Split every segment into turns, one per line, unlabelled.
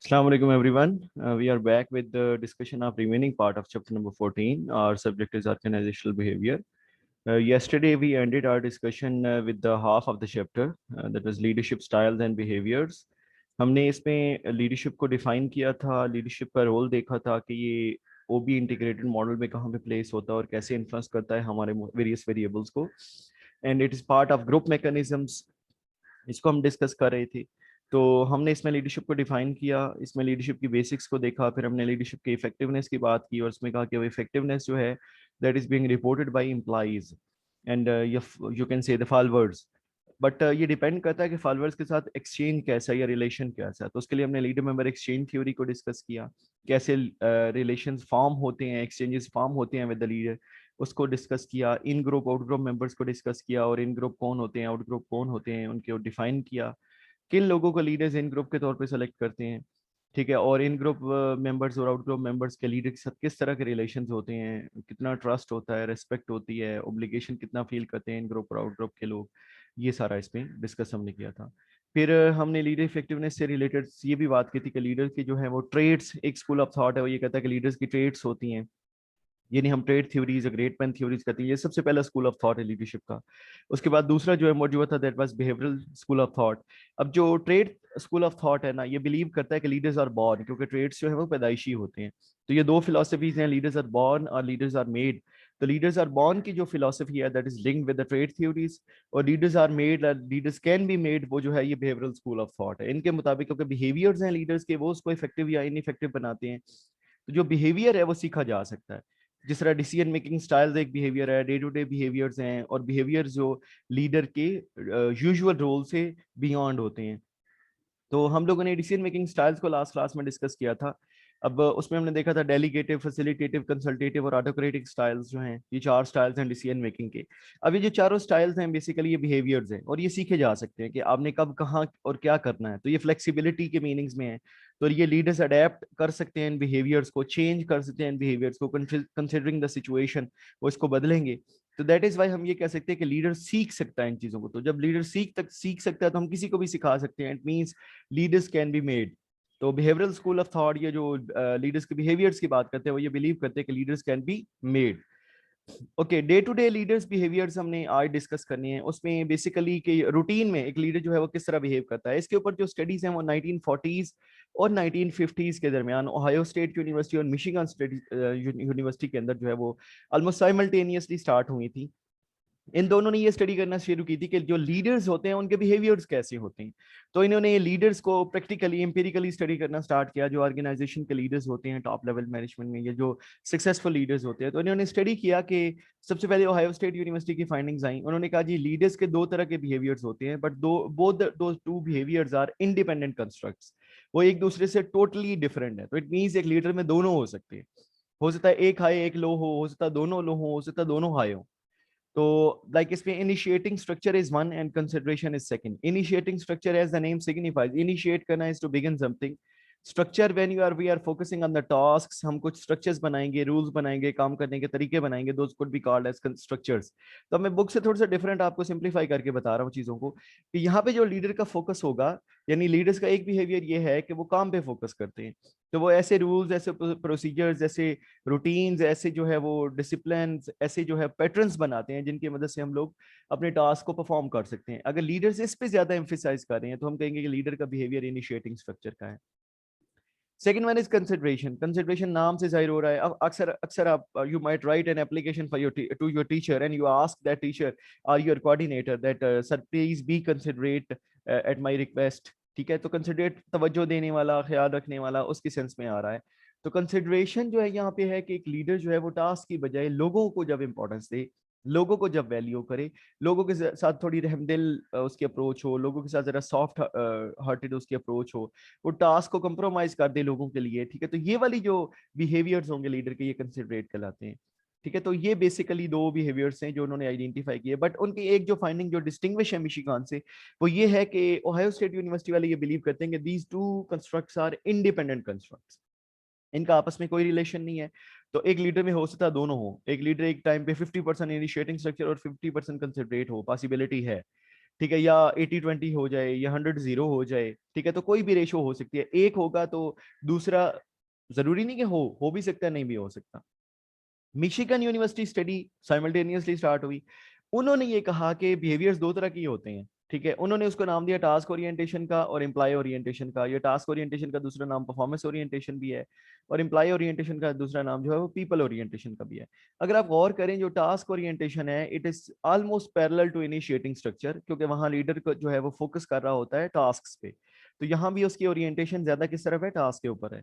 Assalamu alaikum everyone. We are back with the discussion of remaining part of chapter number 14. Our subject is organizational behavior. Yesterday we ended our discussion with the half of the chapter that was leadership styles and behaviors. हमने इसमें leadership को define किया था, leadership का role देखा था कि ये OB integrated model में कहाँ पे place होता है और कैसे influence करता है हमारे various variables को. And it is part of group mechanisms. इसको हम डिस्कस कर रहे थे. तो हमने इसमें लीडरशिप को डिफाइन किया, इसमें लीडरशिप की बेसिक्स को देखा, फिर हमने लीडरशिप की इफेक्टिवनेस की बात की और उसमें कहा कि वो इफेक्टिवनेस जो है that is being reported by employees and you can say the followers. But ये डिपेंड करता है कि फॉलोअर्स के साथ एक्सचेंज कैसा है या रिलेशन कैसा है. तो उसके लिए हमने लीडर मेंबर एक्सचेंज थ्योरी को डिस्कस किया, कैसे रिलेशंस फॉर्म होते हैं, एक्सचेंजेस फॉर्म होते हैं विद द लीडर, उसको डिस्कस किया. इन ग्रुप आउट ग्रुप मेंबर्स को डिस्कस किया और इन ग्रुप कौन होते हैं, आउट ग्रुप कौन होते हैं, उनको डिफाइन किया. किन लोगों को लीडर्स इन ग्रुप के तौर पे सेलेक्ट करते हैं, ठीक है, और इन ग्रुप मेंबर्स और आउट ग्रुप मेंबर्स के लीडर के साथ किस तरह के रिलेशंस होते हैं, कितना ट्रस्ट होता है, रिस्पेक्ट होती है, ऑब्लिगेशन कितना फील करते हैं इन ग्रुप और आउट ग्रुप के लोग. ये सारा इसमें डिस्कस हमने किया था. फिर हमने लीडर इफेक्टिवनेस से रिलेटेड ये भी बात की थी कि लीडर की जो है वो ट्रेड्स, एक स्कूल ऑफ थॉट है वो ये कहता है कि लीडर्स की ट्रेड्स होती हैं, यानी हम trade theories great man theories कहते हैं. ये सबसे पहला स्कूल ऑफ थॉट है लीडरशिप का. उसके बाद दूसरा जो है मौजूद था that was behavioural school of thought. अब जो ट्रेड स्कूल ऑफ थॉट है ना, ये बिलीव करता है कि लीडर्स आर बॉर्न, क्योंकि ट्रेड्स जो है वो पैदाइशी होते हैं. तो ये दो फिलोसफीज हैं, लीडर्स आर बॉर्न और लीडर्स आर मेड. तो लीडर्स आर बॉर्न की जो फिलोसफी है that is linked with the trait theories, और leaders are made, leaders can be made, वो जो है ये बिहेवियरल स्कूल ऑफ थॉट है. इनके मुताबिक क्योंकि बिहेवियर्स हैं लीडर्स के, वो उसको इफेक्टिव या इनइफेक्टिव बनाते हैं. तो जो बिहेवियर है वो सीखा जा सकता है. जिस तरह डिसीजन मेकिंग स्टाइल्स एक बिहेवियर है, डे टू डे बिहेवियर्स हैं, और बिहेवियर जो लीडर के यूजुअल रोल से बियॉन्ड होते हैं. तो हम लोगों ने डिसीजन मेकिंग स्टाइल्स को लास्ट क्लास में डिस्कस किया था. अब उसमें हमने देखा था डेलीगेटिव, फैसिलिटेटिव, कंसल्टेटिव और ऑटोक्रेटिक स्टाइल्स जो हैं, ये चार स्टाइल्स हैं डिसीजन मेकिंग के. अब ये जो चारों स्टाइल्स हैं बेसिकली ये बिहेवियर्स हैं और ये सीखे जा सकते हैं कि आपने कब कहाँ और क्या करना है. तो ये फ्लेक्सिबिलिटी के मीनिंग्स में है. तो ये लीडर्स अडेप्ट कर सकते हैं इन बिहेवियर्स को, चेंज कर सकते हैं इन बिहेवियर्स को कंसिडरिंग द सिचुएशन, वो इसको बदलेंगे. तो दैट इज वाई हम ये कह सकते हैं कि लीडर सीख सकता है इन चीजों को. तो जब लीडर सीख सकता है तो हम किसी को भी सिखा सकते हैं. It means leaders can be made. तो बिहेवियरल स्कूल ऑफ थॉट, ये जो लीडर्स के बिहेवियर्स की बात करते हैं, वो ये बिलीव करते हैं कि leaders can be made. Okay, day to day leaders behaviours हमने आज डिस्कस करनी है. उसमें बेसिकली कि रूटीन में एक लीडर जो है वो किस तरह बिहेव करता है, इसके ऊपर जो स्टडीज हैं वो 1940s और 1950s के दरमियान ओहायो स्टेट यूनिवर्सिटी और मिशिगन स्टेट यूनिवर्सिटी के अंदर जो है वो ऑलमोस्ट साइमल्टेनियसली स्टार्ट हुई थी. इन दोनों ने ये स्टडी करना शुरू की थी कि जो लीडर्स होते हैं उनके बिहेवियर्स कैसे होते हैं. तो इन्होंने ये लीडर्स को प्रैक्टिकली एम्पिरिकली स्टडी करना स्टार्ट किया. जो ऑर्गेनाइजेशन के लीडर्स होते हैं टॉप लेवल मैनेजमेंट में, ये जो सक्सेसफुल लीडर्स होते हैं, तो इन्होंने स्टडी किया कि सबसे पहले ओहायो स्टेट यूनिवर्सिटी की फाइंडिंग्स आई. उन्होंने कहा जी लीडर्स के दो तरह के बिहेवियर्स होते हैं, बट दो बोथ दो two behaviours are independent constructs. वो एक दूसरे से टोटली डिफरेंट है. तो इट मीन्स एक लीडर में दोनों हो सकते हैं. हो सकता है एक हाई एक लो हो सकता है दोनों लो हो सकता है दोनों हाई हो. तो लाइक इसमें initiating structure is one and consideration is second. Initiating structure as the name signifies, initiate करना is to begin something. Structure when you are we are focusing on the tasks, हम कुछ structures बनाएंगे, rules बनाएंगे, काम करने के तरीके बनाएंगे, those could be called as structures. तो मैं बुक से थोड़ा सा डिफरेंट आपको सिंप्लीफाई करके बता रहा हूँ चीजों को कि यहाँ पे जो लीडर का फोकस होगा, यानी लीडर्स का एक बिहेवियर ये है कि वो काम पे फोकस करते हैं. तो वो ऐसे रूल्स, ऐसे प्रोसीजर्स, ऐसे रूटीन्स, ऐसे जो है वो डिसिप्लिन, ऐसे जो है पैटर्न्स बनाते हैं जिनकी मदद से हम लोग अपने टास्क को परफॉर्म कर सकते हैं. अगर लीडर्स इस पे ज्यादा एम्फेसाइज कर रहे हैं तो हम कहेंगे कि लीडर का बिहेवियर इनिशिएटिंग स्ट्रक्चर का है. Second one is consideration. Consideration नाम से जाहिर हो रहा है. अब अक्सर अक्सर आप you might write an application for your to your teacher and you ask that teacher और your coordinator that sir please be considerate at my request. ठीक है, तो कंसिडरेट तवज्जो देने वाला, ख्याल रखने वाला, उसकी सेंस में आ रहा है. तो कंसिडरेशन जो है यहाँ पे है कि एक लीडर जो है वो टास्क की बजाय लोगों को जब इंपॉर्टेंस दे, लोगों को जब वैल्यू करे, लोगों के साथ थोड़ी रहमदिल उसकी अप्रोच हो, लोगों के साथ जरा सॉफ्ट हार्टेड उसकी अप्रोच हो, वो टास्क को कंप्रोमाइज कर दे लोगों के लिए. ठीक है, तो ये वाली जो बिहेवियर्स होंगे लीडर के, ये कंसिडरेट कहलाते हैं. ठीक है, तो ये बेसिकली दो बिहेवियर्स हैं जो उन्होंने आइडेंटिफाई किए. बट उनकी एक जो फाइंडिंग जो डिस्टिंग्विश है मिशिगन से, वो ये है कि ओहायो स्टेट यूनिवर्सिटी वाले ये बिलीव करते हैं कि these two constructs are independent constructs. इनका आपस में कोई रिलेशन नहीं है. तो एक लीडर में हो सकता है दोनों हो. एक लीडर एक टाइम पे 50% इनिशिएटिंग स्ट्रक्चर और 50% कंसिडरेट हो, पॉसिबिलिटी है. ठीक है, या 80-20 हो जाए या 100-0 हो जाए, ठीक है, तो कोई भी रेशो हो सकती है, एक होगा तो दूसरा जरूरी नहीं कि हो भी सकता है, नहीं भी हो सकता। Michigan university study simultaneously start हुई। उन्होंने ये कहा कि बिहेवियर्स दो तरह की होते हैं, ठीक है, उन्होंने उसको नाम दिया टास्क ओरिएंटेशन का और एम्प्लॉय ओरिएंटेशन का। ये टास्क ओरिएंटेशन का दूसरा नाम परफॉर्मेंस ओरिएंटेशन भी है, और एम्प्लॉय ओरिएंटेशन का दूसरा नाम जो है वो पीपल ओरिएंटेशन का भी है। अगर आप गौर करें, जो टास्क ओरिएंटेशन है, it is almost parallel to initiating structure, क्योंकि वहां लीडर को जो है वो फोकस कर रहा होता है टास्क पे। तो यहाँ भी उसकी ओरिएंटेशन ज्यादा किस तरफ है, टास्क के ऊपर है।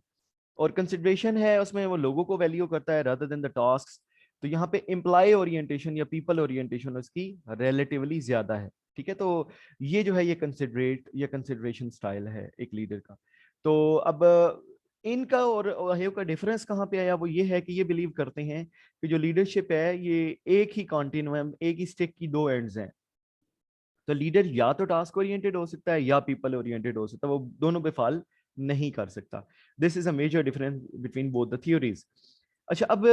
और कंसिडरेशन है उसमें, वो लोगों को वैल्यू करता है रादर देन द टास्क। तो यहाँ पे एम्प्लॉय ओरिएंटेशन या पीपल ओरिएंटेशन उसकी रिलेटिवली ज्यादा है, ठीक है। तो ये जो है ये कंसिडरेट या कंसिडरेशन स्टाइल है एक लीडर का। तो अब इनका और ओहायो का डिफरेंस कहाँ पे आया, वो ये है कि ये बिलीव करते हैं कि जो लीडरशिप है ये एक ही कॉन्टिन्यूम, एक ही स्टिक की दो एंड्स हैं। तो लीडर या तो टास्क ओरिएंटेड हो सकता है या पीपल ओरिएंटेड हो सकता है, वो दोनों पे फॉल नहीं कर सकता। This is a major difference between both the theories. अच्छा, अब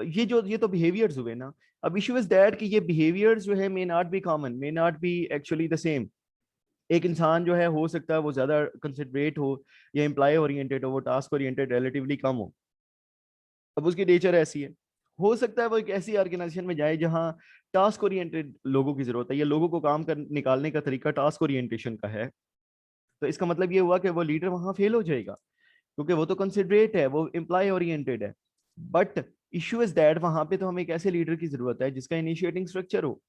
ये तो बिहेवियर्स हुए ना। अब इशू इज दैट कि ये बिहेवियर्स जो है may not be common, may not be actually the same. एक इंसान जो है हो सकता है वो ज्यादा कंसिडरेट हो या एम्प्लॉय ओरिएंटेड हो, वो टास्क ओरिएंटेड रिलेटिवली कम हो। अब उसकी नेचर ऐसी है। हो सकता है वो एक ऐसी ऑर्गेनाइजेशन में जाए जहां टास्क ओरिएंटेड लोगों की जरूरत है, या लोगों को काम कर निकालने का तरीका टास्क ओरिएंटेशन का है। तो इसका मतलब ये हुआ कि वो लीडर वहां फेल हो जाएगा, क्योंकि वो तो कंसिडरेट है, वो एम्प्लॉय ओरिएंटेड है। बट इश्यू इज दैट वहां पे तो हमें एक ऐसे लीडर की जरूरत है जिसका इनिशिएटिंग स्ट्रक्चर हो।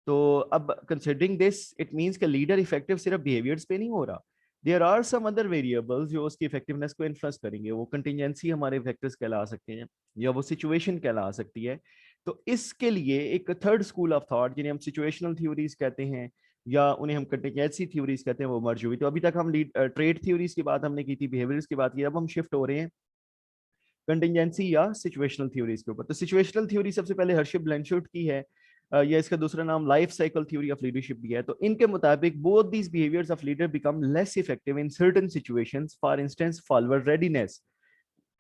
तो अब कंसिडरिंग दिस, इट मींस कि लीडर इफेक्टिव सिर्फ बिहेवियर्स पे नहीं हो रहा। There are some other variables जो उसकी इफेक्टिवनेस को इन्फ्लुएंस करेंगे। वो कंटिजेंसी हमारे फैक्टर्स कहला सकते हैं, या वो सिचुएशन कहला सकती है। तो इसके लिए एक थर्ड स्कूल ऑफ थॉट, जिन्हें हम सिचुएशनल थ्योरीज कहते हैं या उन्हें हम कंटिजेंसी थ्योरीज कहते हैं, वो मर्ज हुई। तो अभी तक हम ट्रेड थ्योरीज की बात हमने की थी, बिहेवियर्स की बात की, अब हम शिफ्ट हो रहे हैं कंटिजेंसी या सिचुएशनल थ्योरीज के ऊपर। तो सिचुएशनल थ्योरी सबसे पहले हर्षिप ब्लैंशर्ट की है, या इसका दूसरा नाम life cycle theory of leadership भी है। तो इनके मुताबिक both these behaviours of leader become less effective in certain situations, for instance follower readiness.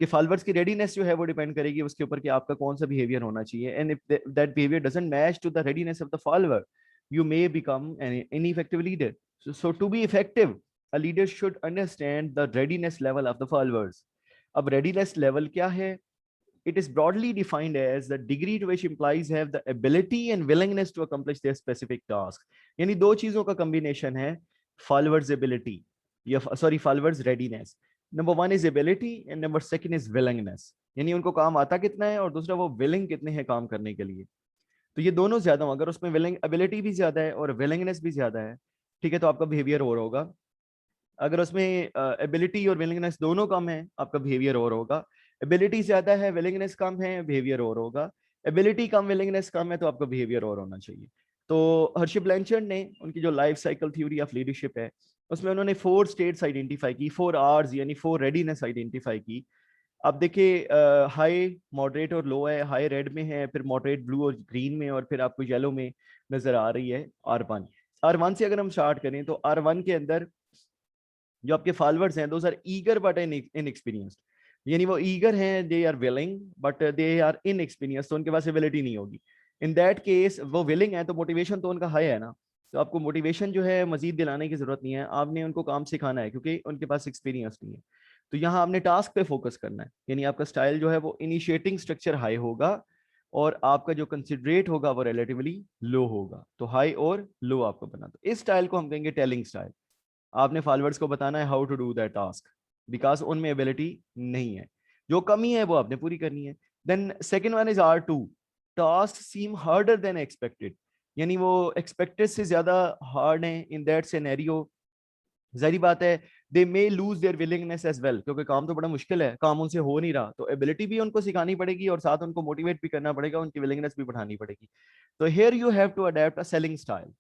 कि फॉलोअर्स की रेडीनेस जो है वो डिपेंड करेगी उसके ऊपर कि आपका कौन सा बिहेवियर होना चाहिए। And if that behaviour doesn't match to the readiness of the follower, you may become an ineffective leader. So to be effective, a leader should understand the readiness level of the followers. अब readiness level क्या है? It is broadly defined as the degree to which employees have the ability and willingness to accomplish their specific task. यानी दो चीजों का combination है followers ability या sorry followers readiness. Number one is ability and number second is willingness. यानी उनको काम आता कितना है और दूसरा वो willing कितने हैं काम करने के लिए। तो ये दोनों ज्यादा हो, अगर उसमें विलिंग एबिलिटी भी ज्यादा है और विलिंगनेस भी ज्यादा है, ठीक है, तो आपका बिहेवियर और होगा। अगर उसमें एबिलिटी और विलिंगनेस दोनों कम है, आपका बिहेवियर और होगा। एबिलिटी ज्यादा है, विलिंगनेस कम है, बिहेवियर और होगा। एबिलिटी कम, विलिंगनेस कम है, तो आपका बिहेवियर और होना चाहिए। तो हर्षिप ब्लैंचर्ड ने उनकी जो life cycle theory of leadership है, उसमें उन्होंने 4 स्टेट्स आइडेंटिफाई की, 4 आर्स यानी 4 रेडीनेस आइडेंटिफाई की। अब देखिए, हाई, मॉडरेट और लो है। हाई रेड में है, फिर मॉडरेट ब्लू और ग्रीन में, और फिर आपको येलो में नजर आ रही है R1। R1 से अगर हम स्टार्ट करें तो R1 के अंदर जो आपके फॉलोअर्स हैं, those are eager but inexperienced. यानी वो ईगर हैं, they are willing but they are inexperienced, तो उनके पास एबिलिटी नहीं होगी। इन दैट केस वो विलिंग है तो मोटिवेशन तो उनका हाई है ना, तो आपको मोटिवेशन जो है मजीद दिलाने की जरूरत नहीं है, आपने उनको काम सिखाना है क्योंकि उनके पास एक्सपीरियंस नहीं है। तो यहाँ आपने टास्क पे फोकस करना है, यानी आपका स्टाइल जो है वो इनिशिएटिंग स्ट्रक्चर हाई होगा, और आपका जो कंसिडरेट होगा वो रिलेटिवली लो होगा। तो हाई और लो आपको बना, तो इस स्टाइल को हम कहेंगे टेलिंग स्टाइल। आपने फॉलोअर्स को बताना है how to do that task, because उनमें एबिलिटी नहीं है, जो कमी है वो आपने पूरी करनी है। Then second one is R2, task seem harder than expected. यानी वो एक्सपेक्टेड से ज्यादा हार्ड है। इन दैट सिनेरियो जारी बात है, they may lose their willingness as well, क्योंकि काम तो बड़ा मुश्किल है, काम उनसे हो नहीं रहा, तो एबिलिटी भी उनको सिखानी पड़ेगी और साथ उनको मोटिवेट भी करना पड़ेगा, उनकी विलिंगनेस भी बढ़ानी पड़ेगी। तो here you have to adept a selling style.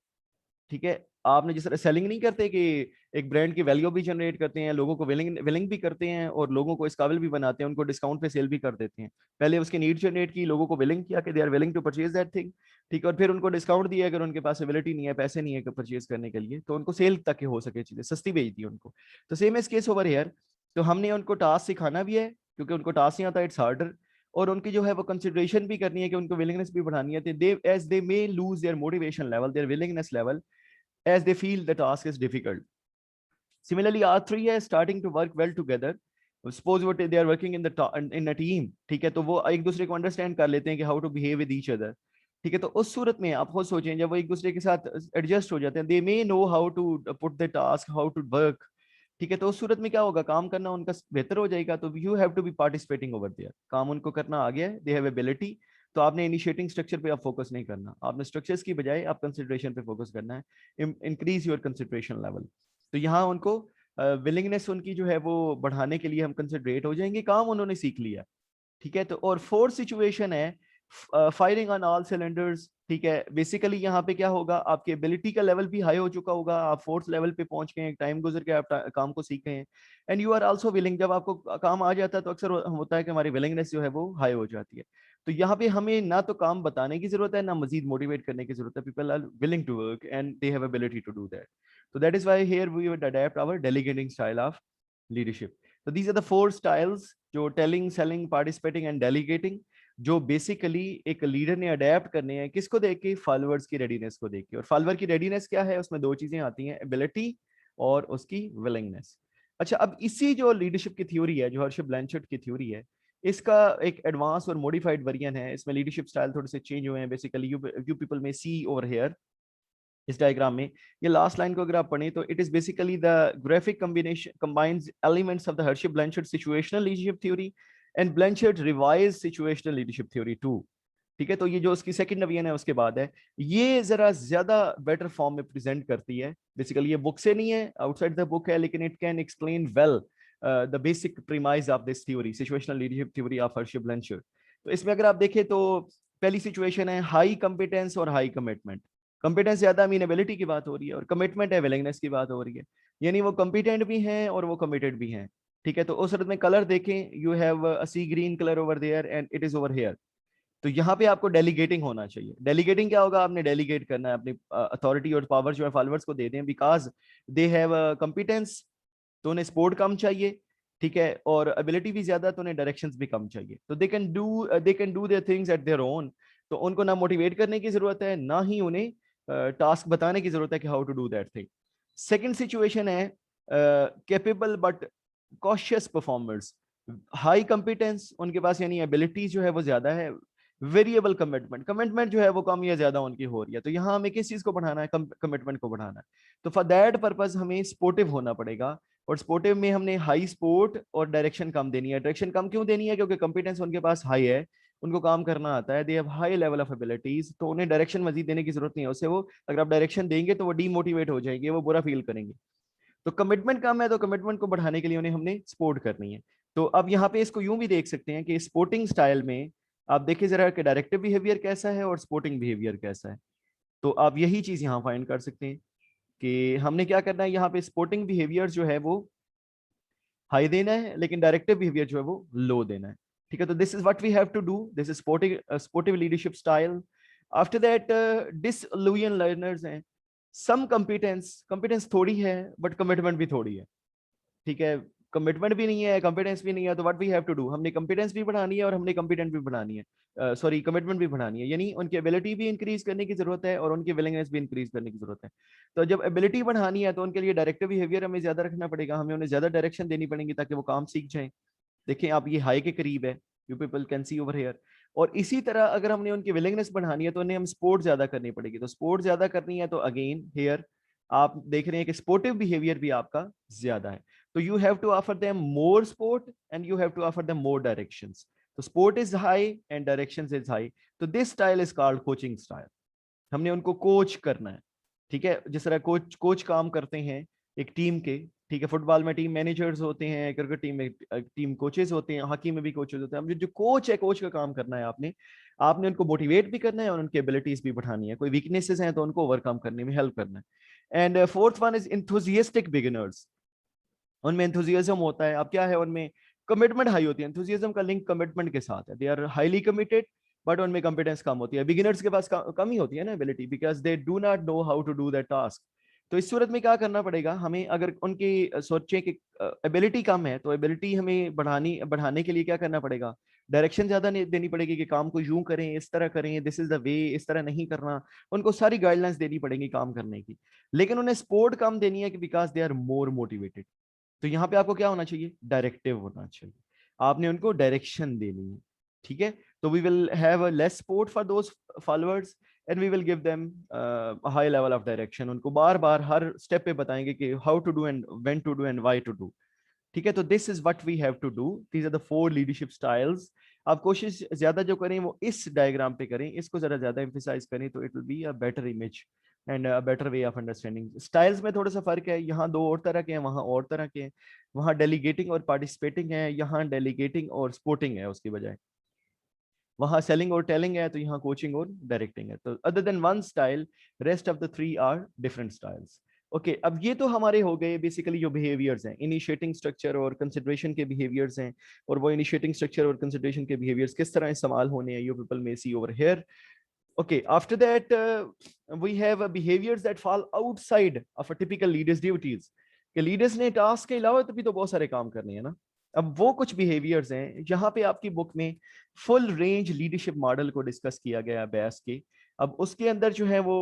ठीक है, आपने जिस तरह सेलिंग नहीं करते कि एक ब्रांड की वैल्यू भी जनरेट करते हैं, लोगों को विलिंग विलिंग भी करते हैं और लोगों को इस काबिल भी बनाते हैं, उनको डिस्काउंट पे सेल भी कर देते हैं। पहले उसकी नीड जनरेट की, लोगों को विलिंग किया कि they are willing to purchase that thing, ठीक है, और फिर उनको डिस्काउंट दिया अगर उनके पास एबिलिटी नहीं है, पैसे नहीं है परचेज करने के लिए, तो उनको सेल तक हो सके चीजें सस्ती बेच दी उनको। तो सेम इस केस ओवर हेयर। तो हमने उनको टास्क सिखाना भी है क्योंकि उनको टास्क नहीं आता, इट्स हार्डर, और उनकी जो है वो कंसिडरेशन भी करनी है कि उनको विलिंगनेस भी बढ़ानी है। They as they may lose their motivation level, their willingness level, as they feel the task is difficult. Similarly, R3 है starting to work well together. Suppose what they are working in a team, ठीक है, तो वो एक दूसरे को understand कर लेते हैं कि how to behave with each other, ठीक है। तो उस सूरत में आप खुद सोचें, जब वो एक दूसरे के साथ एडजस्ट हो जाते हैं, they may know how to put the task, how to work, ठीक है। तो उस सूरत में क्या होगा, काम करना उनका बेहतर हो जाएगा। तो you have to be participating over there, काम उनको करना आ गया है, दे हैव एबिलिटी। तो आपने इनिशिएटिंग स्ट्रक्चर पे आप फोकस नहीं करना, आपने स्ट्रक्चर्स की बजाय आप कंसिडरेशन पे फोकस करना है, इंक्रीज योर कंसिडरेशन लेवल। तो यहाँ उनको विलिंगनेस उनकी जो है वो बढ़ाने के लिए हम कंसिडरेट हो जाएंगे, काम उन्होंने सीख लिया, ठीक है। तो और फोर्थ सिचुएशन है फायरिंग ऑन ऑल सिलेंडर्स, ठीक है। बेसिकली यहाँ पे क्या होगा, आपकी एबिलिटी का लेवल भी हाई हो चुका होगा, आप फोर्थ लेवल पे पहुंच गए हैं, टाइम गुजर के आप काम को सीख गए हैं, and you are also willing. जब आपको काम आ जाता है तो अक्सर होता है कि हमारी विलिंगनेस जो है वो हाई हो जाती है। तो यहाँ पे हमें ना तो काम बताने की जरूरत है, ना मजीद मोटिवेट करने की जरूरत है। People are willing to work and they have ability to do that. So that is why here we would adapt our delegating style of leadership. So these are the 4 styles, जो telling, selling, participating and delegating, जो basically एक leader ने adapt करने हैं, किसको देख के, followers की रेडीनेस को देख के। और फॉलोअर की रेडीनेस क्या है, उसमें 2 चीजें आती हैं, एबिलिटी और उसकी विलिंगनेस। अच्छा, अब इसी जो लीडरशिप की थ्योरी है, जो हर्षल ब्लैंचर्ड की थ्योरी है, इसका एक एडवांस और मॉडिफाइड वर्जन है। इसमें लीडरशिप स्टाइल थोड़े से चेंज हुए हैं। बेसिकली यू पीपल में सी ओवर हियर इस डायग्राम में, ये लास्ट लाइन को अगर आप पढ़ें तो it is basically the graphic combination combines elements of the Hersey Blanchard situational leadership theory and Blanchard revised situational leadership theory too, ठीक है। तो ये जो उसकी सेकंड नवीन है उसके बाद है, ये जरा ज्यादा बेटर फॉर्म में प्रेजेंट करती है। बेसिकली ये बुक से नहीं है, आउटसाइड द बुक है, लेकिन it can explain well the basic premise of this theory, situational leadership theory of Harshal Blanchard. तो इसमें अगर आप देखें तो पहली सिचुएशन है हाई कॉम्पिटेंस और हाई कमिटमेंट। कॉम्पिटेंस ज्यादा मीन एबिलिटी की बात हो रही है, और कमिटमेंट है विलिंगनेस की बात हो रही है, यानी वो कॉम्पिटेंट भी हैं और वो कमिटेड भी हैं, ठीक है। तो उस सूरत में कलर देखें, you have a sea green colour over there and it is over here. तो यहाँ पे आपको डेलीगेटिंग होना चाहिए। डेलीगेटिंग क्या होगा, आपने डेलीगेट करना है अपनी अथॉरिटी और पावर जो है फॉलोअर्स को दे दें, बिकॉज दे हैव कॉम्पिटेंस, तो उन्हें सपोर्ट कम चाहिए, ठीक है, और एबिलिटी भी ज्यादा, तो उन्हें डायरेक्शंस भी कम चाहिए। तो they can do their things at their own. तो उनको ना मोटिवेट करने की जरूरत है, ना ही उन्हें टास्क बताने की जरूरत है कि how to do that thing. Second situation है capable but cautious performers. High competence उनके पास, यानी एबिलिटी जो है वो ज्यादा है, वेरिएबल कमिटमेंट, कमिटमेंट जो है वो कम या ज्यादा उनकी हो रही है। तो यहाँ हमें किस चीज को बढ़ाना है, कमिटमेंट को बढ़ाना है। तो फॉर दैट पर्पज हमें स्पोर्टिव होना पड़ेगा, और स्पोर्टिव में हमने हाई स्पोर्ट और डायरेक्शन कम देनी है। डायरेक्शन कम क्यों देनी है, क्योंकि कॉम्पिटेंस उनके पास हाई है, उनको काम करना आता है, they have high level of abilities, तो उन्हें डायरेक्शन मजीद देने की जरूरत नहीं है। उससे वो, अगर आप डायरेक्शन देंगे तो वो डीमोटिवेट हो जाएंगे, वो बुरा फील करेंगे। तो कमिटमेंट कम है, तो कमिटमेंट को बढ़ाने के लिए उन्हें हमने सपोर्ट करनी है। तो अब यहाँ पे इसको यूं भी देख सकते हैं कि स्पोर्टिंग स्टाइल में आप देखिए जरा कि डायरेक्टिव बिहेवियर कैसा है और स्पोर्टिंग बिहेवियर कैसा है। तो आप यही चीज यहाँ फाइंड कर सकते हैं कि हमने क्या करना है, यहाँ पे स्पोर्टिंग बिहेवियर जो है वो हाई देना है, लेकिन डायरेक्टिव बिहेवियर जो है वो लो देना है, ठीक है। तो this is what we have to do, this is supportive leadership style. After that disillusion learners हैं, सम कॉम्पिटेंस थोड़ी है बट कमिटमेंट भी थोड़ी है, ठीक है। कमिटमेंट भी नहीं है, कॉम्पिटेंस भी नहीं है, तो what we have to do, हमने कॉम्पिटेंस भी बढ़ानी है और हमने कॉम्पिटेंट भी बढ़ानी है, सॉरी कमिटमेंट भी बढ़ानी है, यानी उनकी एबिलिटी भी इंक्रीज करने की जरूरत है और उनकी विलिंगनेस भी इंक्रीज करने की जरूरत है। तो जब एबिलिटी बढ़ानी है तो उनके लिए डायरेक्टिव बिहेवियर हमें ज्यादा रखना पड़ेगा, हमें उन्हें ज्यादा डायरेक्शन देनी पड़ेगी ताकि वो काम सीख जाएं। देखें आप, ये हाई के करीब है, you people can C over here. और इसी तरह अगर हमने उनकी विलिंगनेस बढ़ानी है तो उन्हें हम स्पोर्ट ज्यादा करनी पड़ेगी। तो स्पोर्ट ज्यादा करनी है तो अगेन हियर आप देख रहे हैं कि स्पोर्टिव बिहेवियर भी आपका ज्यादा है। तो you have to offer them more support and you have to offer them more directions. तो support is high and directions is high, तो this style is called coaching style. हमने उनको कोच करना है, ठीक है। जिस तरह कोच काम करते हैं एक टीम के, ठीक है। फुटबॉल में टीम मैनेजर्स होते हैं, क्रिकेट टीम में टीम कोचेस होते हैं, हॉकी में भी कोचेस होते हैं। अब जो कोच है, कोच का काम करना है आपने आपने उनको मोटिवेट भी करना है और उनकी एबिलिटीज भी बढ़ानी है। कोई वीकनेसेस हैं तो उनको ओवरकम करने में हेल्प करना है। And fourth one is enthusiastic beginners. उनमें एंथुजियाज्म होता है। अब क्या है, उनमें कमिटमेंट हाई होती है, एंथुजियाज्म का लिंक कमिटमेंट के साथ है, they are highly committed, but उनमें कॉम्पिटेंस कम होती है। बिगिनर्स के पास कम ही होती है ना ability, because they do not know how to do that task. तो इस सूरत में क्या करना पड़ेगा हमें, अगर उनकी सोचें कि एबिलिटी कम है तो एबिलिटी हमें बढ़ाने के लिए क्या करना पड़ेगा, डायरेक्शन ज्यादा देनी पड़ेगी कि काम को यूं करें, इस तरह करें, दिस इज द वे, इस तरह नहीं करना। उनको सारी गाइडलाइंस देनी पड़ेगी काम करने की, लेकिन उन्हें सपोर्ट कम देनी है कि because they are more motivated. तो यहाँ पे आपको क्या होना चाहिए, डायरेक्टिव होना चाहिए, आपने उनको डायरेक्शन देनी है। ठीक है, तो we will have a less support for those followers and we will give them high level of direction. उनको बार बार हर स्टेप पे बताएंगे कि how to do and when to do and why to do. ठीक है, तो this is what we have to do, these are the 4 leadership styles. आप कोशिश ज्यादा जो करें वो इस डायग्राम पे करें, इसको जरा ज्यादा एम्फेसाइज करें, तो it will be a better image and a better way of understanding. Styles में थोड़ा सा फर्क है, यहाँ 2 और तरह के हैं, वहाँ और तरह के हैं। वहाँ डेलीगेटिंग और पार्टिसिपेटिंग है, यहाँ डेलीगेटिंग और सपोर्टिंग है उसकी बजाय। वहाँ सेलिंग और टेलिंग है, तो यहाँ कोचिंग और डायरेक्टिंग है। तो other than one style, rest of the 3 are different styles. Okay, अब ये तो हमारे हो गए बेसिकली जो बिहेवियर्स हैं, इनिशिएटिंग स्ट्रक्चर और कंसिडरेशन के बिहेवियर्स हैं, और वो इनिशिएटिंग स्ट्रक्चर और कंसिडरेशन के बिहेवियर्स किस तरह इस्तेमाल होने हैं, you people may see over here. Okay, after that, we have behaviors that fall outside of a typical leader's duties. कि लीडर्स ने टास्क के अलावा तो भी तो बहुत सारे काम करने हैं ना। अब वो कुछ बिहेवियर्स हैं, यहाँ पे आपकी बुक में फुल रेंज लीडरशिप मॉडल को डिस्कस किया गया है बैस के। अब उसके अंदर जो है वो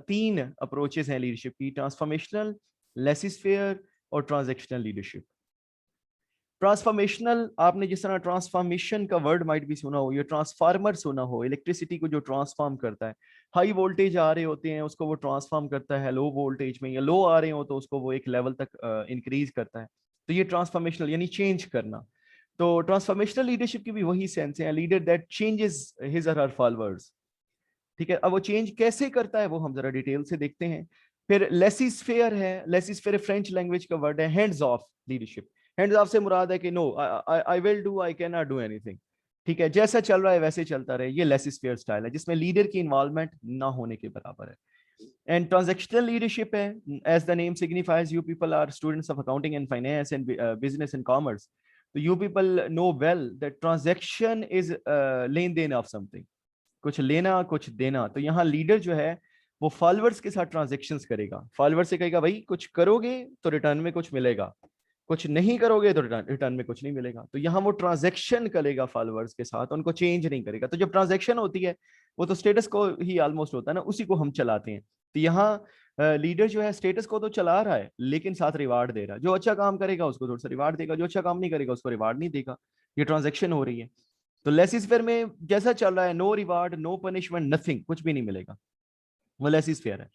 3 अप्रोचेस हैं लीडरशिप की, ट्रांसफॉर्मेशनल, लेसिस फेयर और ट्रांजेक्शनल लीडरशिप। ट्रांसफॉर्मेशनल, आपने जिस तरह ट्रांसफॉर्मेशन का वर्ड माइट भी सुना हो, या ट्रांसफार्मर सुना हो, इलेक्ट्रिसिटी को जो ट्रांसफॉर्म करता है, हाई वोल्टेज आ रहे होते हैं उसको वो ट्रांसफॉर्म करता है लो वोल्टेज में, या लो आ रहे हो तो उसको वो एक लेवल तक इंक्रीज करता है। तो ये ट्रांसफॉर्मेशनल यानी चेंज करना। तो ट्रांसफॉर्मेशनल लीडरशिप की भी वही सेंस है, लीडर दैट चेंजेस हिज और हर फॉलोअर्स। ठीक है, अब वो चेंज कैसे करता है वो हम जरा डिटेल से देखते हैं। फिर लेसिस फेयर है, लेसिस फेयर फ्रेंच लैंग्वेज का वर्ड है, hands off leadership. Hands off से मुराद है कि no I will do, I can not do anything. ठीक है, जैसा चल रहा है वैसे चलता रहे, ये लेसिस फेयर स्टाइल है जिसमें लीडर की इन्वॉल्वमेंट ना होने के बराबर है। एंड ट्रांजेक्शनल लीडरशिप है, as the name signifies, you people are students of accounting and finance and business and commerce. तो you people know well that transaction is लेन देन ऑफ समथिंग, कुछ लेना कुछ देना। तो यहाँ लीडर जो है वो फॉलोअर्स के साथ ट्रांजेक्शन्स करेगा, फॉलोअर्स से कहेगा भाई कुछ करोगे तो रिटर्न में कुछ मिलेगा, कुछ नहीं करोगे तो रिटर्न में कुछ नहीं मिलेगा। तो यहाँ वो ट्रांजेक्शन करेगा फॉलोअर्स के साथ, उनको चेंज नहीं करेगा। तो जब ट्रांजेक्शन होती है वो तो स्टेटस को ही ऑलमोस्ट होता है ना, उसी को हम चलाते हैं। तो यहाँ लीडर जो है स्टेटस को तो चला रहा है लेकिन साथ रिवार्ड दे रहा है, जो अच्छा काम करेगा उसको थोड़ा सा रिवार्ड देगा, जो अच्छा काम नहीं करेगा उसको रिवार्ड नहीं देगा। ये ट्रांजेक्शन हो रही है। तो लेसिस फेयर में जैसा चल रहा है, no reward no punishment nothing, कुछ भी नहीं मिलेगा, वो लेसिस फेयर है।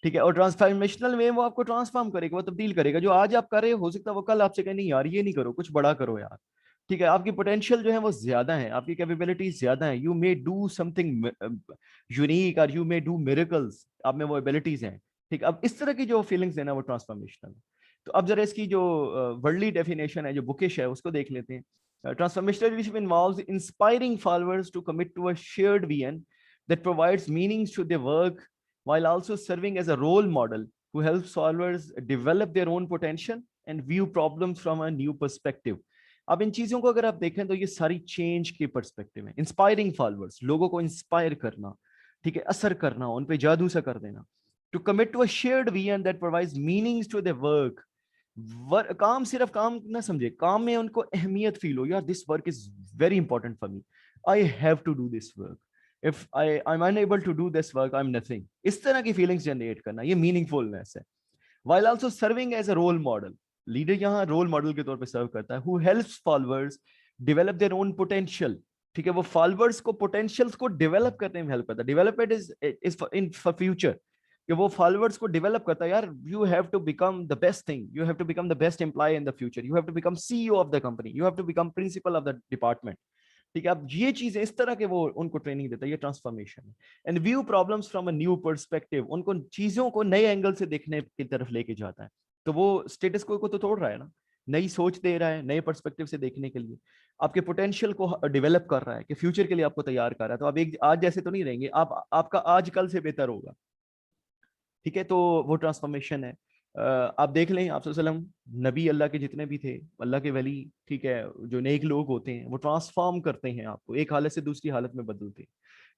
ठीक है, और ट्रांसफॉर्मेशनल में वो आपको ट्रांसफॉर्म करेगा, वो तब्दील करेगा। जो आज आप कर रहे हो सकता है वो कल आपसे कहे नहीं यार ये नहीं करो, कुछ बड़ा करो यार। ठीक है, आपकी पोटेंशियल जो है वो ज्यादा है, आपकी कैपेबिलिटीज ज्यादा है, you may do something unique और यू मे डू मिरेकल्स, आप में वो एबिलिटीज हैं। ठीक, अब इस तरह की जो फीलिंग्स है ना वो ट्रांसफॉर्मेशनल। तो अब जरा इसकी जो वर्ल्डली डेफिनेशन है जो बुकिश है उसको देख लेते हैं। Transformational leadership involves inspiring followers to commit to a shared vision that provides meanings to their work while also serving as a role model who helps followers develop their own potential and view problems from a new perspective. अब इन चीजों को अगर आप देखें तो ये सारी change के पर्सपेक्टिव है। इंस्पायरिंग फॉलोअर्स, लोगों को इंस्पायर करना, ठीक है, असर करना, उन पे जादू सा कर देना। To commit to a shared vision that provides meanings to their work. काम सिर्फ काम ना समझे, काम में उनको अहमियत फील हो, यार this work is very important for me, I have to do this work, if I am unable to do this work I am nothing. इस तरह की फीलिंग्स जनरेट करना, ये मीनिंगफुलनेस है। while also serving as a role model, leader यहाँ role model के तौर पे सर्व करता है, who helps followers develop their own potential। ठीक है, वो फॉलोअर्स को पोटेंशियल्स को डेवलप करने में हेल्प करता है। Development is in for future, कि वो फॉलोअर्स को डेवलप करता है। यार you have to become the best thing, you have to become the best employ in the future, you have to become CEO of the company, you have to become principal of the department. ठीक है, अब ये चीजें इस तरह के वो उनको ट्रेनिंग देता है, ये ट्रांसफॉर्मेशन है। And view problems from a new perspective, उनको चीजों को नए एंगल से देखने की तरफ लेके जाता है। तो वो स्टेटस को तो तोड़ रहा है ना, नई सोच दे रहा है, नए पर्सपेक्टिव से देखने के लिए, आपके पोटेंशियल को डेवलप कर रहा है, कि फ्यूचर के लिए आपको तैयार कर रहा है। तो आप एक आज जैसे तो नहीं रहेंगे, आप आपका आज कल से बेहतर होगा। ठीक है, तो वो ट्रांसफॉर्मेशन है। आप देख लें, आप सल्लम नबी अल्लाह के जितने भी थे, अल्लाह के वली, ठीक है, जो नेक लोग होते हैं, वो ट्रांसफॉर्म करते हैं आपको, एक हालत से दूसरी हालत में बदलते हैं।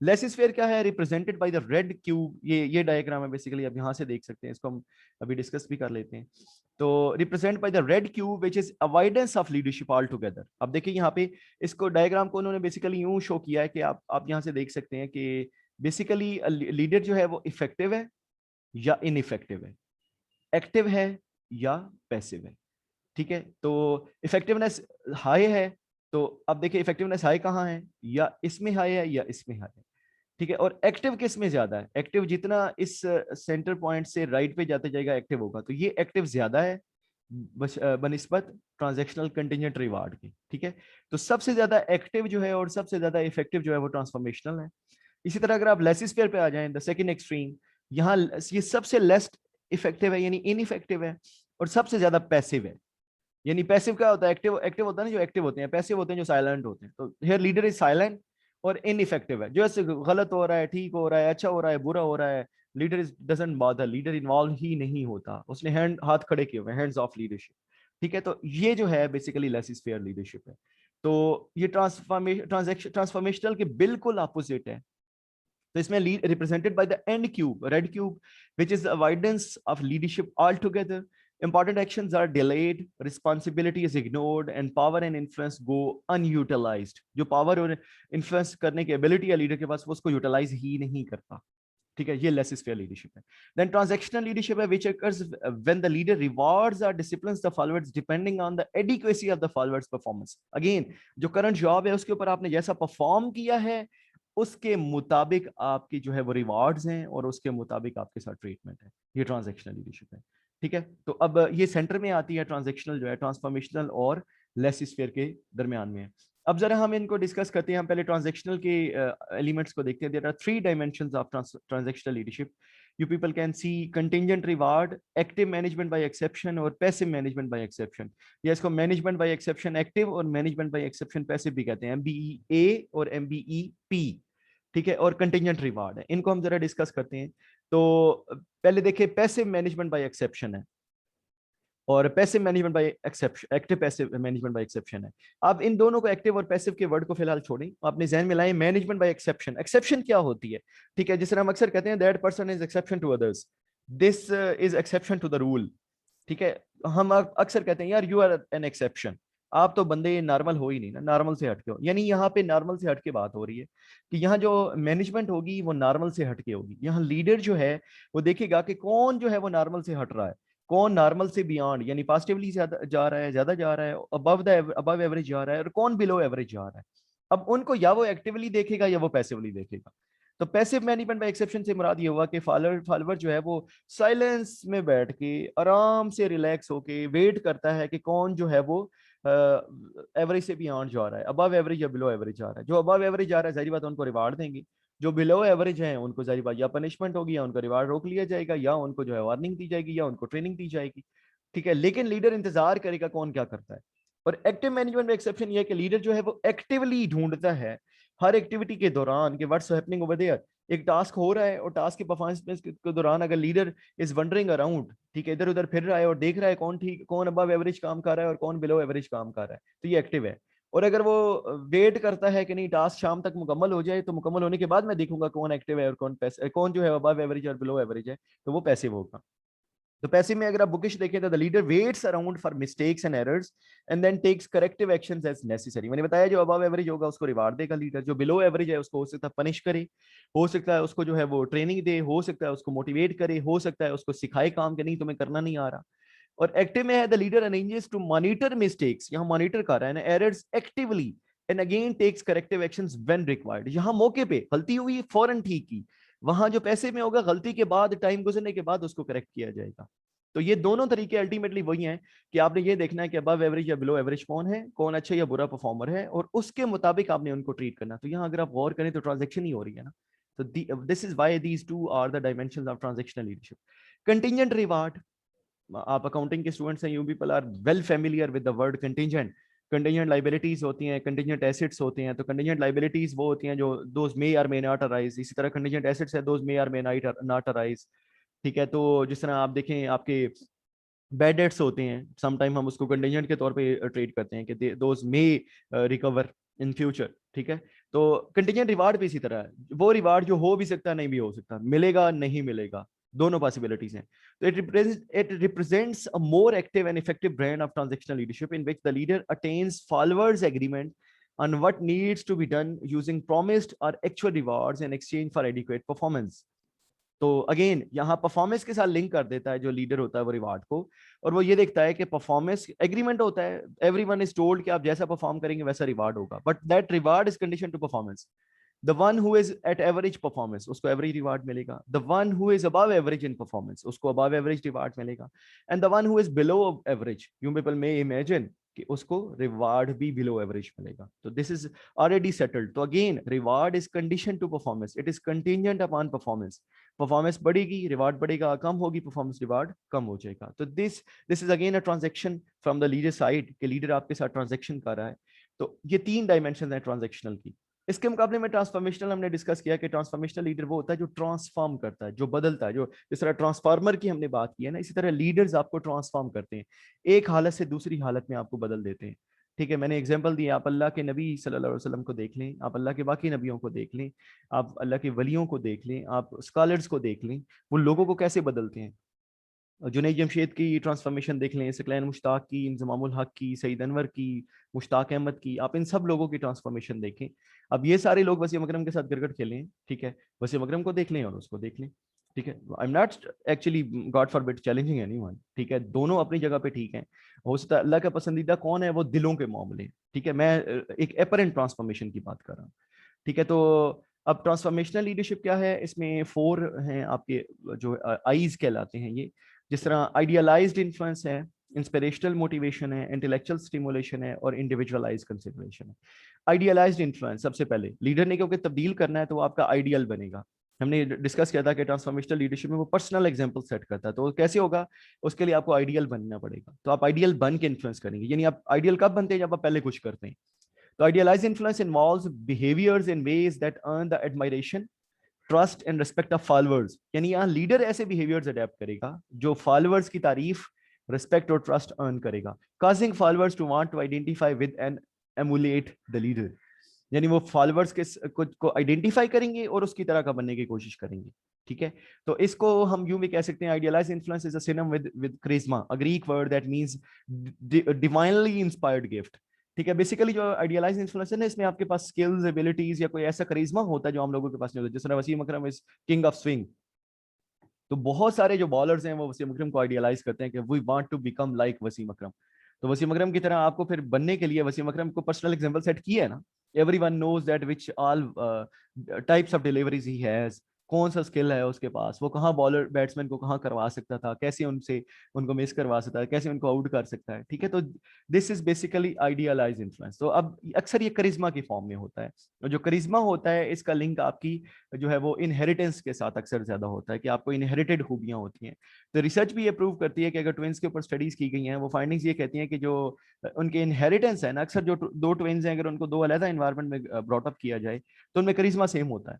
लेसिस्फेयर क्या है? Represented by the red cube. ये डायग्राम है बेसिकली, आप यहाँ से देख सकते हैं, इसको हम अभी डिस्कस भी कर लेते हैं। तो represent by the red cube which is avoidance of leadership all together. अब देखिए यहाँ पे इसको डायग्राम को उन्होंने बेसिकली यूं शो किया है कि आप यहाँ से देख सकते हैं कि बेसिकली लीडर जो है वो इफेक्टिव है या इनइफेक्टिव है, एक्टिव है या पैसिव है। ठीक है, तो इफेक्टिवनेस हाई है, तो अब देखिए इफेक्टिवनेस हाई कहाँ है, या इसमें हाई है या इसमें हाई है। ठीक है, और एक्टिव किस में ज्यादा है? एक्टिव जितना इस सेंटर पॉइंट से राइट पे जाते जाएगा एक्टिव होगा, तो ये एक्टिव ज्यादा है बनिस्बत ट्रांजैक्शनल कंटिजेंट रिवार्ड के। ठीक है, तो सबसे ज्यादा एक्टिव जो है और सबसे ज्यादा इफेक्टिव जो है वो ट्रांसफॉर्मेशनल है। इसी तरह अगर आप लेसिस्फेयर पे आ जाएं, द सेकंड एक्सट्रीम, यहाँ ये सबसे लेस इफेक्टिव है यानी इनइफेक्टिव है, और सबसे ज्यादा पैसिव है। यानी पैसिव क्या होता है? एक्टिव एक्टिव होता है ना जो एक्टिव होते हैं, पैसिव होते हैं जो साइलेंट होते हैं। तो हियर लीडर इज साइलेंट और इनइफेक्टिव है, जो ऐसे गलत हो रहा है, ठीक हो रहा है, अच्छा हो रहा है, बुरा हो रहा है, leader is doesn't bother, leader involve ही नहीं होता, उसने हाथ खड़े किए हुए, हैंड्स ऑफ लीडरशिप। ठीक है, तो ये जो है बेसिकली लेसिस फेयर लीडरशिप है। तो ये ट्रांसफॉर्मेशनल के बिल्कुल अपोजिट है। तो इसमें represented by the end cube, red cube, which is avoidance of leadership all together. Important actions are delayed, responsibility is ignored, and power and influence go unutilized. जो power और influence करने की ability है leader के पास, वो उसको utilize ही नहीं करता। ठीक है, ये लेस फेयर लीडरशिप है। देन ट्रांजैक्शनल लीडरशिप है, which occurs when the leader rewards or disciplines the followers depending on the adequacy of the followers performance. Again, जो करंट जॉब है उसके ऊपर आपने जैसा परफॉर्म किया है उसके मुताबिक आपकी जो है वो रिवार्ड्स हैं और उसके मुताबिक आपके साथ ट्रीटमेंट है। ये ट्रांजैक्शनल लीडरशिप है। ठीक है, तो अब ये सेंटर में आती है, ट्रांजैक्शनल जो है ट्रांसफॉर्मेशनल और लेस स्फीयर के दरमियान में है। अब जरा हम इनको डिस्कस करते हैं। हम पहले ट्रांजैक्शनल के एलिमेंट्स को देखते हैं। There are 3 dimensions of transactional leadership. You people can see contingent reward, active management by exception और पैसिव मैनेजमेंट बाय एक्सेप्शन, या इसको मैनेजमेंट बाय एक्सेप्शन एक्टिव और मैनेजमेंट बाय एक्सेप्शन पैसिव भी कहते हैं, MBEA और MBEP। ठीक है, और कंटिंजेंट रिवार्ड है, इनको हम जरा डिस्कस करते हैं। तो पहले देखिए पैसिव मैनेजमेंट बाय एक्सेप्शन है और passive management by exception, active passive management by exception है। अब इन दोनों को, एक्टिव और पैसिव के वर्ड को फिलहाल छोड़ें, अपने जहन में लाएं। मैनेजमेंट बाय एक्सेप्शन, एक्सेप्शन क्या होती है? ठीक है, जिस तरह हम अक्सर कहते हैं that person is exception to others, this is exception to the rule. ठीक है, हम अक्सर कहते हैं यार यू आर एन एक्सेप्शन, आप तो बंदे नॉर्मल हो ही नहीं ना, नॉर्मल से हटके हो। यानी यहाँ पे नॉर्मल से हटके बात हो रही है कि यहाँ जो मैनेजमेंट होगी वो नॉर्मल से हटके होगी। यहाँ लीडर जो है वो देखेगा कि कौन जो है वो नॉर्मल से हट रहा है, कौन नॉर्मल से बियॉन्ड यानी पॉजिटिवली ज्यादा जा रहा है, ज्यादा जा रहा है, अबव एवरेज जा रहा है, और कौन बिलो एवरेज जा रहा है। अब उनको या वो एक्टिवली देखेगा या वो पैसिवली देखेगा। तो पैसिव मैनेजमेंट बाय एक्सेप्शन से मुराद ये हुआ कि फॉलोअर जो है वो साइलेंस में बैठ के आराम से रिलैक्स होके वेट करता है कि कौन जो है वो एवरेज से बियॉन्ड जा रहा है, अबव एवरेज या बिलो एवरेज जा रहा है। जो अबव एवरेज जा रहा है जाहिर बात उनको रिवार्ड देंगे, जो बिलो एवरेज है उनको जाहिर बात या पनिशमेंट होगी या उनका रिवार्ड रोक लिया जाएगा या उनको जो है वार्निंग दी जाएगी या उनको ट्रेनिंग दी जाएगी। ठीक है, लेकिन लीडर इंतजार करेगा कौन क्या करता है। और एक्टिव मैनेजमेंट में एक्सेप्शन ये है कि लीडर जो है वो एक्टिवली ढूंढता है हर एक्टिविटी के दौरान कि व्हाट्स हैपनिंग ओवर देयर। एक टास्क हो रहा है और टास्क के परफॉर्मेंस के दौरान अगर लीडर इज वंडरिंग अराउंड, ठीक है, इधर उधर फिर रहा है और देख रहा है कौन ठीक, कौन अबव एवरेज काम कर रहा है और कौन बिलो एवरेज काम कर रहा है, तो ये एक्टिव है। और अगर वो वेट करता है कि नहीं टास्क शाम तक मुकम्मल हो जाए, तो मुकम्मल होने के बाद मैं देखूंगा कौन एक्टिव है और कौन जो है अबव एवरेज और बिलो एवरेज है, तो वो पैसिव होगा। तो पैसिव में अगर आप बुकिश देखें तो the leader waits around for mistakes and errors and then takes corrective actions as necessary. मैंने बताया जो अबव एवरेज होगा उसको रिवार्ड देगा लीडर, जो बिलो एवरेज है उसको हो सकता है पनिश करे, हो सकता है उसको जो है वो ट्रेनिंग दे, हो सकता है उसको मोटिवेट करे, हो सकता है उसको सिखाए काम के नहीं तुम्हें करना नहीं आ रहा। और एक्टिव में है the leader arranges to monitor mistakes, यहाँ मॉनिटर कर रहा है ना errors actively, and again takes corrective actions when required. यहाँ मौके पे गलती हुई फौरन ठीक की, वहां जो पैसे में होगा गलती के बाद टाइम गुजरने के बाद उसको करेक्ट किया जाएगा। तो ये दोनों तरीके अल्टीमेटली वही हैं कि आपने ये देखना है कि अबव एवरेज या बिलो एवरेज कौन है, कौन अच्छा या बुरा परफॉर्मर है, और उसके मुताबिक आपने उनको ट्रीट करना। तो यहाँ अगर आप गौर करें तो ट्रांजेक्शन ही हो रही है ना। तो this is why these two are the dimensions of transactional leadership. Contingent reward, आप अकाउंटिंग के स्टूडेंट्स हैं, you people are well familiar with the word contingent. Contingent liabilities होती हैं, कंटिंजेंट एसेट्स होते हैं। तो कंटिंजेंट लाइबिलिटीज वो होती हैं जो दोज मे और मे नॉट अराइज, इसी तरह कंटिंजेंट एसेट्स है दोज मे और मे नॉट अराइज। ठीक है, तो जिस तरह आप देखें आपके बैड डेट्स होते हैं, समटाइम हम उसको कंटिजेंट के तौर पे ट्रेड करते हैं कि those may recover in future, ठीक है। तो कंटिजेंट रिवार्ड भी इसी तरह है, वो रिवार्ड जो हो भी सकता है नहीं भी हो सकता, मिलेगा नहीं मिलेगा, दोनों पॉसिबिलिटीज हैं। तो it represents a more active and effective brand of transactional leadership in which the leader attains followers agreement on what needs to be done using promised or actual rewards in exchange for adequate performance. तो again यहाँ performance के साथ link कर देता है जो leader होता है वो रिवार्ड को, और वो ये देखता है कि परफॉर्मेंस एग्रीमेंट होता है, एवरीवन इज टोल्ड कि आप जैसा परफॉर्म करेंगे वैसा रिवार्ड होगा, but that reward is condition to performance. The one who is at average performance उसको एवरेज रिवार्ड मिलेगा, the one who is above average in performance उसको अबव एवरेज रिवार्ड मिलेगा, and the one who is below average, you people may imagine कि उसको reward भी below average मिलेगा। तो this is already settled. तो again reward is condition to performance, it is contingent upon performance. Performance बढ़ेगी reward बढ़ेगा, कम होगी performance reward कम हो जाएगा। तो this is again a transaction from the leader side कि लीडर आपके साथ ट्रांजैक्शन कर रहा है। तो ये तीन डायमेंशन है ट्रांजैक्शनल की। इसके मुकाबले में ट्रांसफॉर्मेशनल हमने डिस्कस किया कि ट्रांसफॉर्मेशनल लीडर वो होता है जो ट्रांसफॉर्म करता है, जो बदलता है, जो जिस तरह ट्रांसफार्मर की हमने बात की है ना, इसी तरह लीडर्स आपको ट्रांसफॉर्म करते हैं, एक हालत से दूसरी हालत में आपको बदल देते हैं। ठीक है, मैंने एग्जांपल दिया, आप अल्लाह के नबी सल्लल्लाहु अलैहि वसल्लम को देख लें, आप अल्लाह के बाकी नबियों को देख लें, आप अल्लाह के वलियों को देख लें, आप स्कॉलर्स को देख लें, वो लोगों को कैसे बदलते हैं। जुनैद जमशेद की ट्रांसफॉर्मेशन देख लें, सकलैन मुश्ताक की, इंजमामुल हक की, सईद अनवर की, मुश्ताक अहमद की, आप इन सब लोगों की ट्रांसफॉर्मेशन देखें। अब ये सारे लोग वसीम अकरम के साथ क्रिकेट खेलें, ठीक है, वसीम अकरम को देख लें और उसको देख लें, ठीक है। I am not actually God forbid challenging anyone, ठीक है, दोनों अपनी जगह पे ठीक है। हो सकता है अल्लाह का पसंदीदा कौन है, वो दिलों के मामले, ठीक है, मैं एक अपरेंट ट्रांसफॉर्मेशन की बात कर रहा हूँ, ठीक है। तो अब ट्रांसफॉर्मेशनल लीडरशिप क्या है, इसमें 4 हैं आपके जो आईज कहलाते हैं ये, जिस तरह आइडियलाइज्ड इन्फ्लुएंस है, इंस्पिरेशनल मोटिवेशन है, इंटेलेक्चुअल स्टिमुलेशन है, और इंडिविजुअलाइज्ड कंसिडरेशन है। आइडियलाइज्ड इन्फ्लुएंस, सबसे पहले लीडर ने क्योंकि तब्दील करना है तो वो आपका आइडियल बनेगा। हमने डिस्कस किया था कि ट्रांसफॉर्मेशनल लीडरशिप में वो पर्सनल एग्जांपल सेट करता है, तो वो कैसे होगा, उसके लिए आपको आइडियल बनना पड़ेगा। तो आप आइडियल बन के इन्फ्लुएंस करेंगे, यानी आप आइडियल कब बनते हैं, जब आप पहले कुछ करते हैं। तो idealized influence involves behaviors in ways that earn the admiration, trust and respect of followers, यानी यहाँ लीडर ऐसे बिहेवियर्स अडेप्ट करेगा जो फॉलोअर्स की तारीफ, रिस्पेक्ट और ट्रस्ट अर्न करेगा, causing followers to want to identify with and emulate the leader। यानी वो फॉलोअर्स के कुछ को आइडेंटिफाई करेंगे और उसकी तरह का बनने की कोशिश करेंगे, ठीक है। तो इसको हम यूं भी कह सकते हैं, idealize influence is a synonym with charisma, a Greek word that means divinely inspired gift, ठीक है। बेसिकली जो आइडियलाइज इन्फ्लुएंस है ना, इसमें आपके पास स्किल्स, एबिलिटीज या कोई ऐसा करिश्मा होता है जो हम लोगों के पास नहीं होता। जिस तरह वसीम अकरम इज किंग ऑफ स्विंग, तो बहुत सारे जो बॉलर्स हैं वो वसीम अकरम को आइडियलाइज करते हैं कि we want to become like Wasim Akram. तो वसीम अकरम की तरह आपको फिर बनने के लिए वसीम अकरम को पर्सनल एग्जांपल सेट किया है ना, everyone knows that which all types of deliveries he has, कौन सा स्किल है उसके पास, वो कहाँ बॉलर बैट्समैन को कहाँ करवा सकता था, कैसे उनसे उनको मिस करवा सकता है, कैसे उनको आउट कर सकता है, ठीक है। तो this is basically idealize influence. तो अब अक्सर ये करिश्मा की फॉर्म में होता है, और जो करिश्मा होता है इसका लिंक आपकी जो है वो इनहेरिटेंस के साथ अक्सर ज्यादा होता है, कि आपको इनहेरिटेड खूबियां होती हैं। तो रिसर्च भी ये प्रूव करती है कि अगर ट्विंस के ऊपर स्टडीज की गई हैं, वो फाइंडिंग्स ये कहती हैं कि जो उनके इनहेरिटेंस है ना, अक्सर जो दो ट्विंस हैं अगर उनको दो अलग एनवायरमेंट में ब्रॉटअप किया जाए तो उनमें करिश्मा सेम होता है।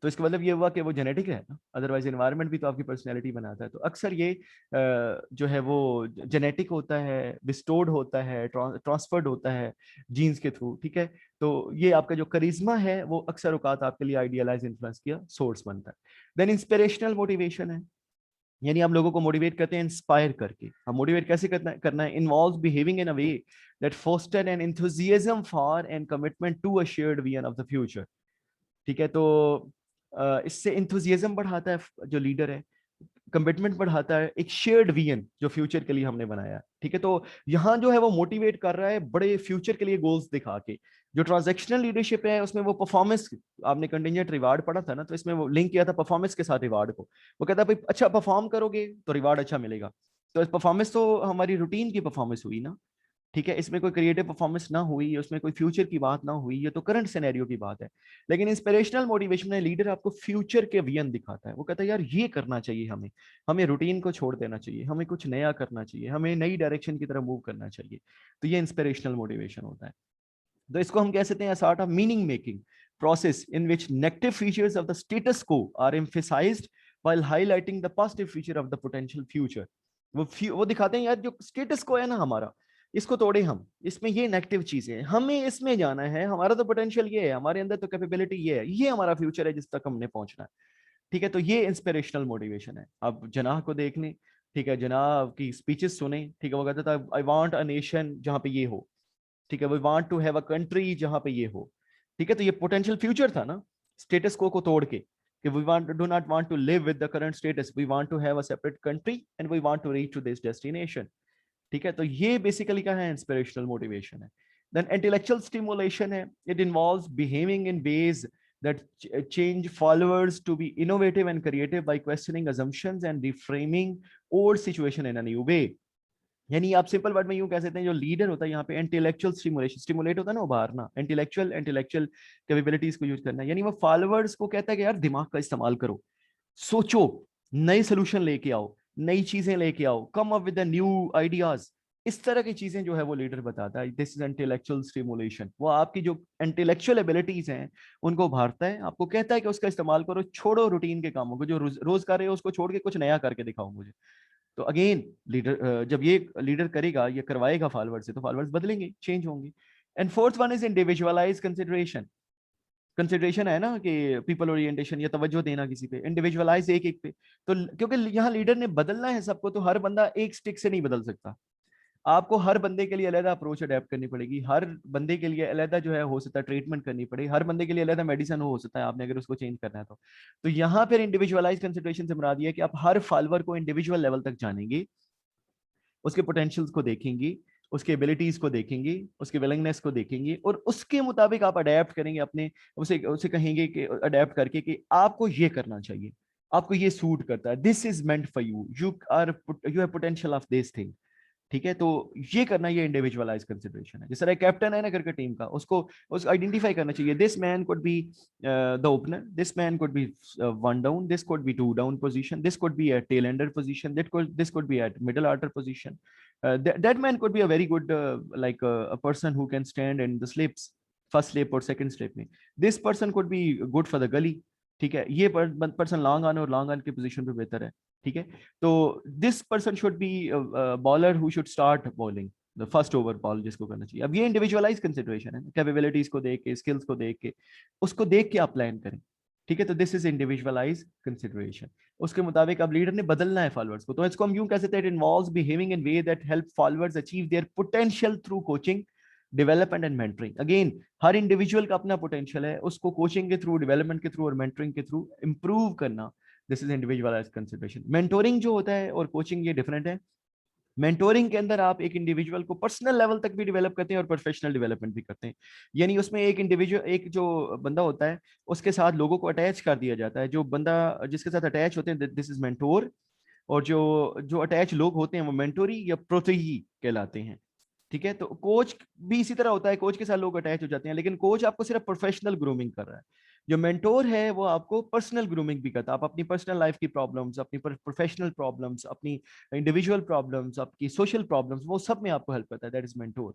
तो इसका मतलब ये हुआ कि वो जेनेटिक है ना, अदरवाइज एनवायरनमेंट भी तो आपकी पर्सनैलिटी बनाता है। तो अक्सर ये जो है वो जेनेटिक होता है, बिस्टोर्ड होता है, ट्रांसफर्ड होता है जीन्स के थ्रू, ठीक है। तो ये आपका जो करिश्मा है वो अक्सर औकात आपके लिए आइडियलाइज इन्फ्लुएंस का सोर्स बनता है। देन इंस्पिरेशनल मोटिवेशन है, यानी आप लोगों को मोटिवेट करते हैं इंस्पायर करके। हम मोटिवेट कैसे करना है, involves behaving in a way that foster an enthusiasm for and commitment to a shared vision of the future, ठीक है। तो इससे इंथुजियाज्म बढ़ाता है जो लीडर है, कमिटमेंट बढ़ाता है, एक शेयर्ड विजन जो फ्यूचर के लिए हमने बनाया है, ठीक है। तो यहाँ जो है वो मोटिवेट कर रहा है बड़े फ्यूचर के लिए गोल्स दिखा के। जो ट्रांजैक्शनल लीडरशिप है उसमें वो परफॉर्मेंस, आपने कंटिजेंट रिवार्ड पढ़ा था ना, तो इसमें वो लिंक किया था परफॉर्मेंस के साथ रिवार्ड को। वो कहता है भाई अच्छा परफॉर्म करोगे तो रिवार्ड अच्छा मिलेगा। तो परफॉर्मेंस तो हमारी रूटीन की परफॉर्मेंस हुई ना, ठीक है, इसमें कोई क्रिएटिव परफॉर्मेंस ना हुई, उसमें कोई फ्यूचर की बात ना हुई, ये तो करंट सिनेरियो की बात है। लेकिन इंस्पिरेशनल मोटिवेशन में लीडर आपको फ्यूचर के विजन दिखाता है, वो कहता है यार ये करना चाहिए, हमें हमें रूटीन को छोड़ देना चाहिए, हमें कुछ नया करना चाहिए, हमें नई डायरेक्शन की तरफ मूव करना चाहिए। तो ये इंस्पिरेशनल मोटिवेशन होता है। तो इसको हम कह सकते हैं sort of meaning making process in which negative features of the status quo are emphasized while highlighting the positive feature of the potential future। वो दिखाते हैं यार जो स्टेटस को है ना हमारा, इसको तोड़े हम, इसमें ये नेगेटिव चीजें हैं, हमें इसमें जाना है, हमारा तो पोटेंशियल ये है, हमारे अंदर तो कैपेबिलिटी ये है, ये हमारा फ्यूचर है जिस तक हमने पहुंचना है। ठीक है, तो ये इंस्पिरेशनल मोटिवेशन है। अब जनाह को देख लें, ठीक है, जनाह की स्पीचेस सुने, ठीक है, वो कहता था आई वांट अ नेशन जहां पे ये हो, ठीक है, we want to have a country जहां पे ये हो। ठीक है, तो ये पोटेंशियल फ्यूचर था ना, स्टेटस को तोड़ के, कि we want do not want to live with the current status, we want to have a separate country and we want to reach to this destination. ठीक है, तो ये बेसिकली क्या है, इंस्पिरेशनल मोटिवेशन है। देन इंटेलेक्चुअल स्टिमुलेशन है, it involves behaving in ways that change followers to be innovative and creative by questioning assumptions and reframing old situation in a new way। यानी आप सिंपल वर्ड में यूं कह सकते हैं, जो लीडर होता है यहाँ पे इंटेलेक्चुअल स्टिमुलेशन, स्टिमुलेट होता है ना उभारना, इंटेलेक्चुअल कैपेबिलिटीज को यूज करना, यानी वो फॉलोअर्स को कहता है कि यार दिमाग का इस्तेमाल करो, सोचो, नए सोल्यूशन लेके आओ, नई चीजें लेके आओ, come up with the new ideas. इस तरह की चीजें जो है वो लीडर बताता है, दिस इज इंटेलेक्चुअल स्टिमुलेशन। वो आपकी जो इंटेलेक्चुअल एबिलिटीज हैं उनको उभारता है, आपको कहता है कि उसका इस्तेमाल करो, छोड़ो रूटीन के कामों को, जो रोज कर रहे हो उसको छोड़ के कुछ नया करके दिखाओ मुझे। तो अगेन लीडर, जब ये लीडर करेगा, ये करवाएगा फॉलोअर्स से, तो फॉलोअर्स बदलेंगे, चेंज होंगे। And fourth one is individualise consideration. Consideration है ना कि पीपल ओरिएंटेशन, या तवज्जो देना किसी पे, इंडिविजुअलाइज एक एक पे। तो क्योंकि यहाँ लीडर ने बदलना है सबको, तो हर बंदा एक स्टिक से नहीं बदल सकता, आपको हर बंदे के लिए अलग अप्रोच अडेप्ट करनी पड़ेगी, हर बंदे के लिए अलग जो है हो सकता है ट्रीटमेंट करनी पड़ेगी, हर बंदे के लिए अलग मेडिसिन हो सकता है आपने अगर उसको चेंज करना है तो यहाँ पर इंडिविजुअलाइज कंसिडरेशन से मुराद ये है कि आप हर फॉलोअर को इंडिविजुअल लेवल तक जानेंगे, उसके पोटेंशियल्स को देखेंगे, उसके एबिलिटीज को देखेंगे, उसके विलिंगनेस को देखेंगे, और उसके मुताबिक आप अडेप्ट करेंगे अपने, उसे उसे कहेंगे कि अडेप्ट करके कि आपको ये करना चाहिए, आपको ये सूट करता है, this is meant for you, you have potential of this thing. ठीक है, तो ये करना, ये इंडिविजुअलाइज कंसिडरेशन है। जिस तरह कैप्टन है ना क्रिकेट टीम का, उसको आइडेंटिफाई करना चाहिए, this man could be the opener, this man could be one down, this could be two down position, this could be at tail ender position, this could be at middle order position, that man could be a very good like a person who can stand in the slips, first slip और second slip में, this person could be good for the gully। ठीक है, ये person long on और long on की position पे बेहतर है। ठीक है, तो this person should be bowler who should start bowling the first over ball, जिसको करना चाहिए। अब ये इंडिविजुअलाइज कंसिडरेशन है, कैपेबिलिटीज को देख के, स्किल्स को देख के, उसको देख के आप प्लान करें। ठीक है, तो दिस इज इंडिविजुअलाइज कंसिडरेशन। उसके मुताबिक अब लीडर ने बदलना है फॉलोअर्स को, तो इसको हम यूं कह सकते हैं, it involves behaving in way that help followers achieve their potential through coaching, development and mentoring. Again her individual का अपना पोटेंशियल है, उसको कोचिंग के थ्रू, डेवलपमेंट के थ्रू और मेंटरिंग के थ्रू इंप्रूव करना, this is individualise consideration. Mentoring जो होता है और कोचिंग ये डिफरेंट है। मेंटोरिंग के अंदर आप एक इंडिविजुअल को पर्सनल लेवल तक भी डेवलप करते हैं और प्रोफेशनल डेवलपमेंट भी करते हैं, यानी उसमें एक इंडिविजुअल, एक जो बंदा होता है उसके साथ लोगों को अटैच कर दिया जाता है, जो बंदा जिसके साथ अटैच होते हैं, दिस इज मेंटोर। और जो जो अटैच लोग होते हैं वो मेंटोरी या प्रोटेगी कहलाते हैं। ठीक है, तो कोच भी इसी तरह होता है, कोच के साथ लोग अटैच हो जाते हैं, लेकिन कोच आपको सिर्फ प्रोफेशनल ग्रूमिंग कर रहा है, जो मेंटोर है वो आपको पर्सनल ग्रूमिंग भी करता है। आप अपनी पर्सनल लाइफ की प्रॉब्लम्स, अपनी प्रोफेशनल प्रॉब्लम्स, अपनी इंडिविजुअल प्रॉब्लम्स, आपकी सोशल प्रॉब्लम्स, वो सब में आपको हेल्प करता है, दैट इज मेंटोर।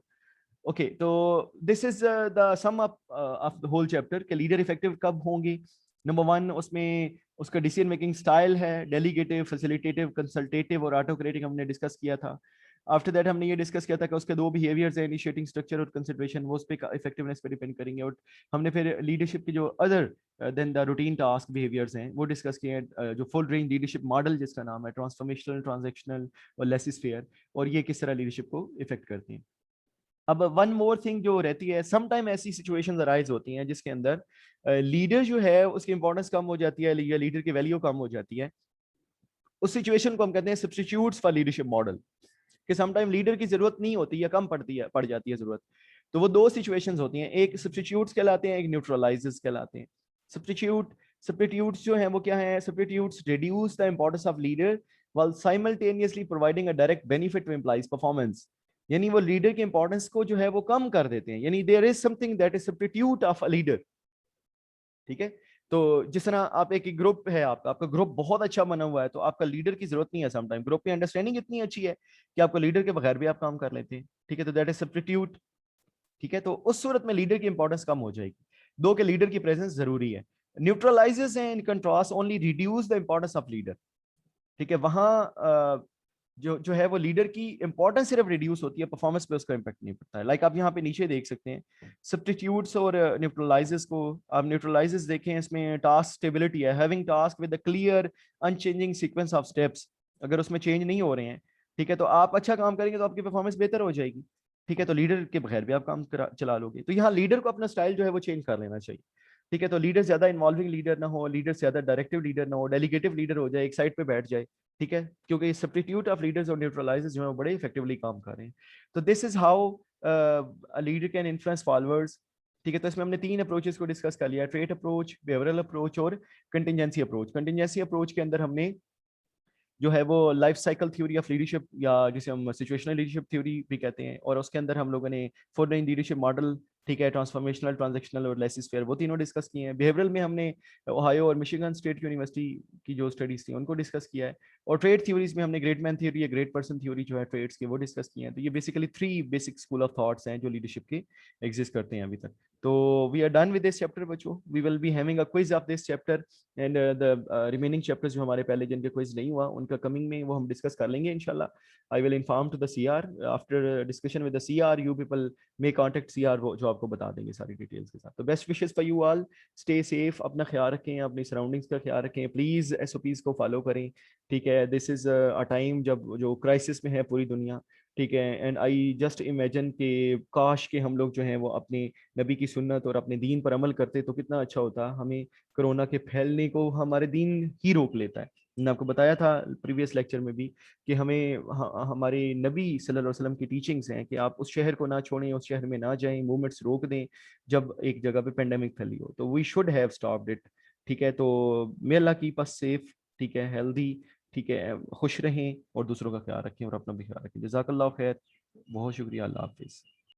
ओके, तो this is the sum up of the whole chapter के लीडर इफेक्टिव कब होंगे। नंबर वन, उसमें उसका डिसीजन मेकिंग स्टाइल है, डेलीगेटिव, फैसिलिटेटिव, कंसल्टेटिव और ऑटोक्रेटिक, हमने डिस्कस किया था। आफ्टर दैट हमने ये डिस्कस किया था कि उसके दो बिहेवियर्स है, इनिशिएटिंग, स्ट्रक्चर और कंसिडरेशन, वो उस पर इफेक्टिवनेस पे डिपेंड करेंगे। और हमने फिर लीडरशिप की जो other than the routine task behaviours हैं वो डिस्कस किए हैं, जो फुल रेंज लीडरशिप मॉडल जिसका नाम है ट्रांसफॉर्मेशनल, ट्रांजेक्शनल और लेसिस्फेयर, और ये किस तरह लीडरशिप को इफेक्ट करती हैं। अब वन मोर थिंग जो रहती है, सम टाइम ऐसी सिचुएशंस अराइज होती हैं जिसके अंदर लीडर जो है उसकी इंपॉर्टेंस कम हो जाती है, या लीडर की वैल्यू कम हो जाती है। उस सिचुएशन को हम कहते हैं सब्स्टिट्यूट्स फॉर लीडरशिप मॉडल, कि सम टाइम लीडर की जरूरत नहीं होती या कम पड़ जाती है जरूरत। तो वो दो सिचुएशंस होती हैं, एक सब्स्टिट्यूट्स कहलाते हैं, एक न्यूट्रलाइजर्स कहलाते हैं। सब्स्टिट्यूट्स जो हैं वो क्या है, substitutes reduce the importance of leader while simultaneously providing a direct benefit to employees performance। यानी वो लीडर की इंपॉर्टेंस को जो है वो कम कर देते हैं, यानी there is something that is substitute of a leader. ठीक है, तो जिस तरह आप एक ग्रुप है, आपका ग्रुप बहुत अच्छा बना हुआ है, तो आपका लीडर की जरूरत नहीं है, सम टाइम ग्रुप की अंडरस्टैंडिंग इतनी अच्छी है कि आपको लीडर के बगैर भी आप काम कर लेते हैं। ठीक है, तो दैट इज सब्स्टिट्यूट। ठीक है, तो उस सूरत में लीडर की इंपॉर्टेंस कम हो जाएगी, दो के लीडर की प्रेजेंस जरूरी है। न्यूट्रलाइजर्स हैं in contrast only reduce the importance of leader. ठीक है, वहां जो है वो लीडर की इंपॉर्टेंस सिर्फ रिड्यूस होती है, परफॉर्मेंस पे उसका इम्पैक्ट नहीं पड़ता है। लाइक आप यहाँ पे नीचे देख सकते हैं सब्स्टिट्यूट्स और न्यूट्रलाइजेस को। आप न्यूट्रलाइजेस देखें, इसमें टास्क स्टेबिलिटी है, having task with a clear unchanging sequence of steps. अगर उसमें चेंज नहीं हो रहे हैं, ठीक है, तो आप अच्छा काम करेंगे तो आपकी परफॉर्मेंस बेहतर हो जाएगी। ठीक है, तो लीडर के बगैर भी आप काम चला लोगे। तो यहाँ लीडर को अपना स्टाइल जो है वो चेंज कर लेना चाहिए। ठीक है, तो लीडर ज्यादा इन्वॉल्विंग लीडर ना हो, लीडर ज्यादा डायरेक्टिव लीडर ना हो, डेलीगेटिव लीडर हो जाए, एक साइड पे बैठ जाए। ठीक है, क्योंकि सब्स्टिट्यूट ऑफ लीडर्स और न्यूट्रलाइजर्स जो है बड़े इफेक्टिवली काम कर रहे हैं। तो this is how a leader can influence followers. ठीक है, तो इसमें हमने 3 अप्रोचेस को डिस्कस कर लिया, ट्रेट अप्रोच, बिहेवियरल अप्रोच और कंटिजेंसी अप्रोच। कंटिजेंसी अप्रोच के अंदर हमने जो है वो life cycle theory of leadership, या जिसे हम सिचुएशनल लीडरशिप थ्योरी भी कहते हैं, और उसके अंदर हम लोगों ने 4 लीडरशिप मॉडल, ठीक है, ट्रांसफॉर्मेशनल, ट्रांजैक्शनल और लेसिस फेयर, वो तीनों डिस्कस किए हैं। बिहेवियरल में हमने ओहायो और मिशिगन स्टेट यूनिवर्सिटी की जो स्टडीज थी उनको डिस्कस किया है। और ट्रेड थ्योरीज में हमने ग्रेट मैन थ्योरी या ग्रेट पर्सन थ्योरी जो है ट्रेड्स के, वो डिस्कस किए हैं। तो ये basically 3 basic school of thoughts हैं जो लीडरशिप के एग्जिस्ट करते हैं अभी तक। तो we are done with this chapter बच्चों। We will be having a quiz of this chapter, and the remaining chapters जो हमारे पहले जिनके क्विज नहीं हुआ उनका कमिंग में वो हम डिस्कस कर लेंगे इंशाल्लाह। I will inform to the CR, after discussion with the CR you people may contact CR, वो जो आपको बता देंगे सारी डिटेल्स के साथ। तो best wishes for you all, stay safe, अपना ख्याल रखें, अपनी सराउंडिंग्स का ख्याल रखें, प्लीज एसओपीज को फॉलो करें। ठीक है, दिस इज अ टाइम जब जो क्राइसिस में है पूरी दुनिया। ठीक है, एंड आई जस्ट इमेजिन कि काश के हम लोग जो हैं वो अपने नबी की सुन्नत और अपने दीन पर अमल करते तो कितना अच्छा होता। हमें कोरोना के फैलने को हमारे दीन ही रोक लेता है। मैंने आपको बताया था प्रीवियस लेक्चर में भी कि हमें हमारे नबी सल्लल्लाहु अलैहि वसल्लम की टीचिंग्स हैं कि आप उस शहर को ना छोड़ें, उस शहर में ना जाएं, मूवमेंट्स रोक दें जब एक जगह पे पेंडेमिक फैली हो। तो we should have stopped it. ठीक है, तो मे अल्लाह कीप अस सेफ, ठीक है, हेल्दी, ठीक है, खुश रहें और दूसरों का ख्याल रखें और अपना भी ख्याल रखें। जज़ाकल्लाह खैर, बहुत शुक्रिया, अल्लाह हाफिज़।